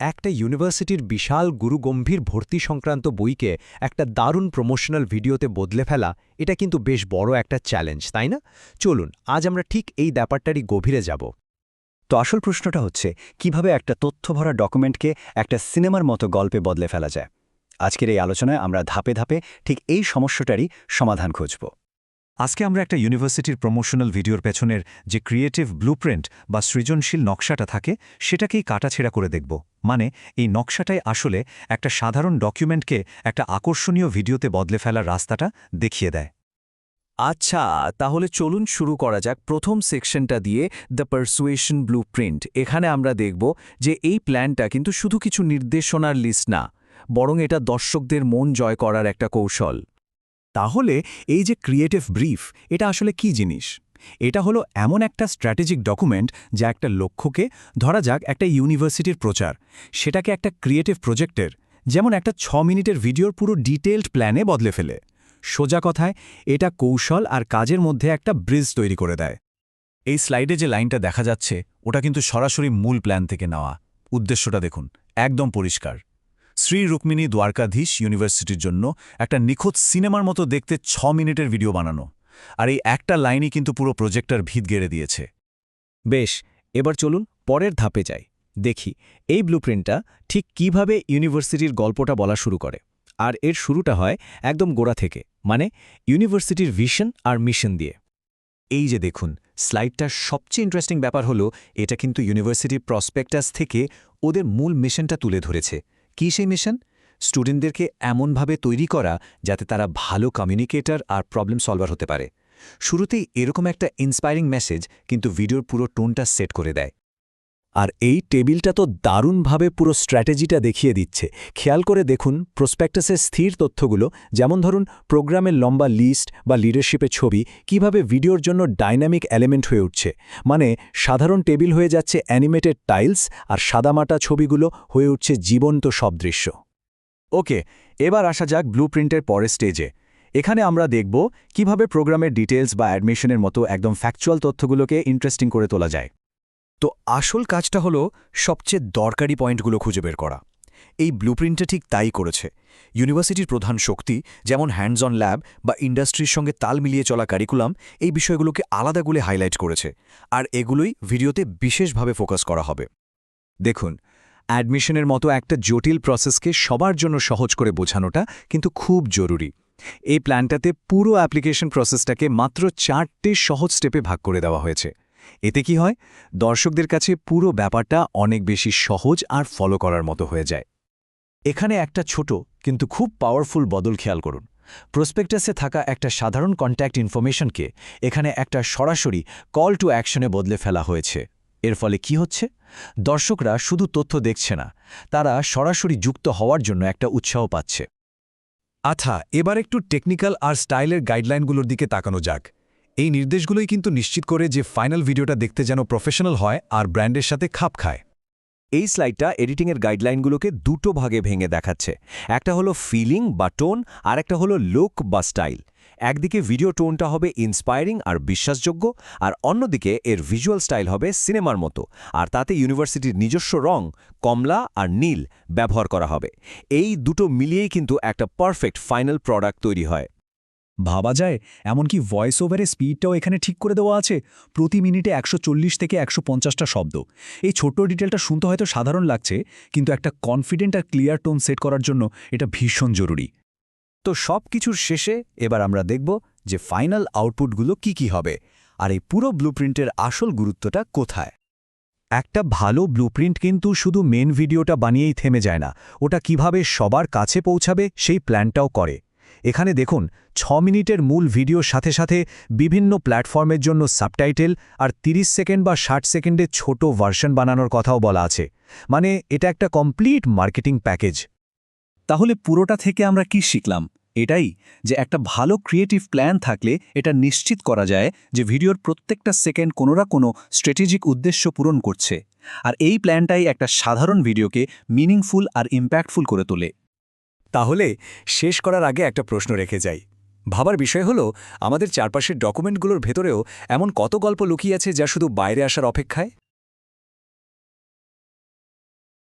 একটা ইউনিভার্সিটির বিশাল গুরুগম্ভীর ভর্তি সংক্রান্ত বইকে একটা দারুণ প্রমোশনাল ভিডিওতে বদলে ফেলা এটা কিন্তু বেশ বড় একটা চ্যালেঞ্জ, তাই না? চলুন আজ আমরা ঠিক এই ব্যাপারটারই গভীরে যাব। তো আসল প্রশ্নটা হচ্ছে কিভাবে একটা তথ্যভরা ডকুমেন্টকে একটা সিনেমার মতো গল্পে বদলে ফেলা যায়। আজকের এই আলোচনায় আমরা ধাপে ধাপে ঠিক এই সমস্যাটারই সমাধান খুঁজব। আজকে আমরা একটা ইউনিভার্সিটির প্রমোশনাল ভিডিওর পেছনের যে ক্রিয়েটিভ ব্লুপ্রিন্ট বা সৃজনশীল নকশাটা থাকে সেটাকেই কাটাছেড়া করে দেখব। মানে এই নকশাটাই আসলে একটা সাধারণ ডকুমেন্টকে একটা আকর্ষণীয় ভিডিওতে বদলে ফেলার রাস্তাটা দেখিয়ে দেয়। আচ্ছা, তাহলে চলুন শুরু করা যাক প্রথম সেকশনটা দিয়ে, দ্য পারসুয়েশন ব্লুপ্রিন্ট। এখানে আমরা দেখব যে এই প্ল্যানটা কিন্তু শুধু কিছু নির্দেশনার লিস্ট না, বরং এটা দর্শকদের মন জয় করার একটা কৌশল। তাহলে এই যে ক্রিয়েটিভ ব্রিফ, এটা আসলে কি জিনিস? এটা হলো এমন একটা স্ট্র্যাটেজিক ডকুমেন্ট যা একটা লক্ষ্যকে, ধরা যাক একটা ইউনিভার্সিটির প্রচার, সেটাকে একটা ক্রিয়েটিভ প্রজেক্টের, যেমন একটা 6 মিনিটের ভিডিওর পুরো ডিটেইলড প্ল্যানে বদলে ফেলে। সোজা কথায় এটা কৌশল আর কাজের মধ্যে একটা ব্রিজ তৈরি করে দেয়। এই স্লাইডে যে লাইনটা দেখা যাচ্ছে ওটা কিন্তু সরাসরি মূল প্ল্যান থেকে নেওয়া। উদ্দেশ্যটা দেখুন, একদম পরিষ্কার। শ্রী রুক্মিণী দ্বারকাধীশ ইউনিভার্সিটির জন্য একটা নিখুঁত সিনেমার মতো দেখতে 6 মিনিটের ভিডিও বানানো, আর এই একটা লাইনই কিন্তু পুরো প্রজেক্টটার ভিত গেড়ে দিয়েছে। বেশ, এবার চলুন পরের ধাপে যাই। দেখি এই ব্লুপ্রিন্টটা ঠিক কিভাবে ইউনিভার্সিটির গল্পটা বলা শুরু করে। আর এর শুরুটা হয় একদম গোড়া থেকে, মানে ইউনিভার্সিটির ভিশন আর মিশন দিয়ে। এই যে দেখুন, স্লাইডটার সবচেয়ে ইন্টারেস্টিং ব্যাপার হলো এটা কিন্তু ইউনিভার্সিটির প্রসপেক্টাস থেকে ওদের মূল মিশনটা তুলে ধরেছে। কী সেই মিশন? স্টুডেন্টদেরকে এমনভাবে তৈরি করা যাতে তারা ভালো কমিউনিকেটর আর প্রবলেম সলভার হতে পারে। শুরুতেই এরকম একটা ইন্সপায়ারিং মেসেজ কিন্তু ভিডিওর পুরো টোনটা সেট করে দেয়। আর এই টেবিলটা তো দারুণভাবে পুরো স্ট্র্যাটেজিটা দেখিয়ে দিচ্ছে। খেয়াল করে দেখুন প্রসপেক্টাসের স্থির তথ্যগুলো, যেমন ধরুন প্রোগ্রামের লম্বা লিস্ট বা লিডারশিপের ছবি, কিভাবে ভিডিওর জন্য ডাইনামিক এলিমেন্ট হয়ে উঠছে। মানে সাধারণ টেবিল হয়ে যাচ্ছে অ্যানিমেটেড টাইলস, আর সাদামাটা ছবিগুলো হয়ে উঠছে জীবন্ত সব দৃশ্য। ওকে, এবার আসা যাক ব্লুপ্রিন্টের পরের স্টেজে। এখানে আমরা দেখব কিভাবে প্রোগ্রামের ডিটেলস বা অ্যাডমিশনের মতো একদম ফ্যাকচুয়াল তথ্যগুলোকে ইন্টারেস্টিং করে তোলা যায়। তো আসল কাজটা হলো সবচেয়ে দরকারি পয়েন্টগুলো খুঁজে বের করা। এই ব্লুপ্রিন্টটা ঠিক তাই করেছে। ইউনিভার্সিটির প্রধান শক্তি, যেমন হ্যান্ডস অন ল্যাব বা ইন্ডাস্ট্রির সঙ্গে তাল মিলিয়ে চলা কারিকুলাম, এই বিষয়গুলোকে আলাদাগুলো হাইলাইট করেছে, আর এগুলোই ভিডিওতে বিশেষভাবে ফোকাস করা হবে। দেখুন, অ্যাডমিশনের মতো একটা জটিল প্রসেসকে সবার জন্য সহজ করে বোঝানোটা কিন্তু খুব জরুরি। এই প্ল্যানটাতে পুরো অ্যাপ্লিকেশন প্রসেসটাকে মাত্র 4টে সহজ স্টেপে ভাগ করে দেওয়া হয়েছে। এতে কি হয়, দর্শকদের কাছে পুরো ব্যাপারটা অনেক বেশি সহজ আর ফলো করার মতো হয়ে যায়। এখানে একটা ছোট কিন্তু খুব পাওয়ারফুল বদল খেয়াল করুন। প্রসপেক্টাসে থাকা একটা সাধারণ কন্ট্যাক্ট ইনফরমেশনকে এখানে একটা সরাসরি কল টু অ্যাকশনে বদলে ফেলা হয়েছে। এর ফলে কি হচ্ছে, দর্শকরা শুধু তথ্য দেখছে না, তারা সরাসরি যুক্ত হওয়ার জন্য একটা উৎসাহ পাচ্ছে। আচ্ছা, এবার একটু টেকনিক্যাল আর স্টাইলের গাইডলাইনগুলোর দিকে তাকানো যাক। এই নির্দেশগুলোই কিন্তু নিশ্চিত করে যে ফাইনাল ভিডিওটা দেখতে যেন প্রফেশনাল হয় আর ব্র্যান্ডের সাথে খাপ খায়। এই স্লাইডটা এডিটিংয়ের গাইডলাইনগুলোকে দুটো ভাগে ভেঙে দেখাচ্ছে। একটা হলো ফিলিং বা টোন, আর একটা হলো লুক বা স্টাইল। একদিকে ভিডিও টোনটা হবে ইন্সপায়ারিং আর বিশ্বাসযোগ্য, আর অন্যদিকে এর ভিজুয়াল স্টাইল হবে সিনেমার মতো, আর তাতে ইউনিভার্সিটির নিজস্ব রং, কমলা আর নীল ব্যবহার করা হবে। এই দুটো মিলিয়েই কিন্তু একটা পারফেক্ট ফাইনাল প্রোডাক্ট তৈরি হয়। ভাবা যায় এমনকি ভয়েস ওভারের স্পিডটাও এখানে ঠিক করে দেওয়া আছে। প্রতি মিনিটে 140 থেকে 150টা শব্দ। এই ছোট্ট ডিটেলটা শুনতে হয়তো সাধারণ লাগছে, কিন্তু একটা কনফিডেন্ট আর ক্লিয়ার টোন সেট করার জন্য এটা ভীষণ জরুরি। তো সব কিছুর শেষে এবার আমরা দেখব যে ফাইনাল আউটপুটগুলো কি হবে, আর এই পুরো ব্লুপ্রিন্টের আসল গুরুত্বটা কোথায়। একটা ভালো ব্লুপ্রিন্ট কিন্তু শুধু মেন ভিডিওটা বানিয়েই থেমে যায় না, ওটা কিভাবে সবার কাছে পৌঁছাবে সেই প্ল্যানটাও করে। এখানে দেখুন, 6 মিনিটের মূল ভিডিওর সাথে সাথে বিভিন্ন প্ল্যাটফর্মের জন্য সাবটাইটেল আর 30 সেকেন্ড বা 60 সেকেন্ডের ছোট ভার্সন বানানোর কথাও বলা আছে। মানে এটা একটা কমপ্লিট মার্কেটিং প্যাকেজ। তাহলে পুরোটা থেকে আমরা কি শিখলাম? এটাই যে একটা ভালো ক্রিয়েটিভ প্ল্যান থাকলে এটা নিশ্চিত করা যায় যে ভিডিওর প্রত্যেকটা সেকেন্ড কোনো না কোনো স্ট্র্যাটেজিক উদ্দেশ্য পূরণ করছে, আর এই প্ল্যানটাই একটা সাধারণ ভিডিওকে মিনিংফুল আর ইম্প্যাক্টফুল করে তোলে। তাহলে শেষ করার আগে একটা প্রশ্ন রেখে যাই। ভাবার বিষয় হলো, আমাদের চারপাশের ডকুমেন্টগুলোর ভেতরেও এমন কত গল্প লুকিয়ে আছে যা শুধু বাইরে আসার অপেক্ষায়।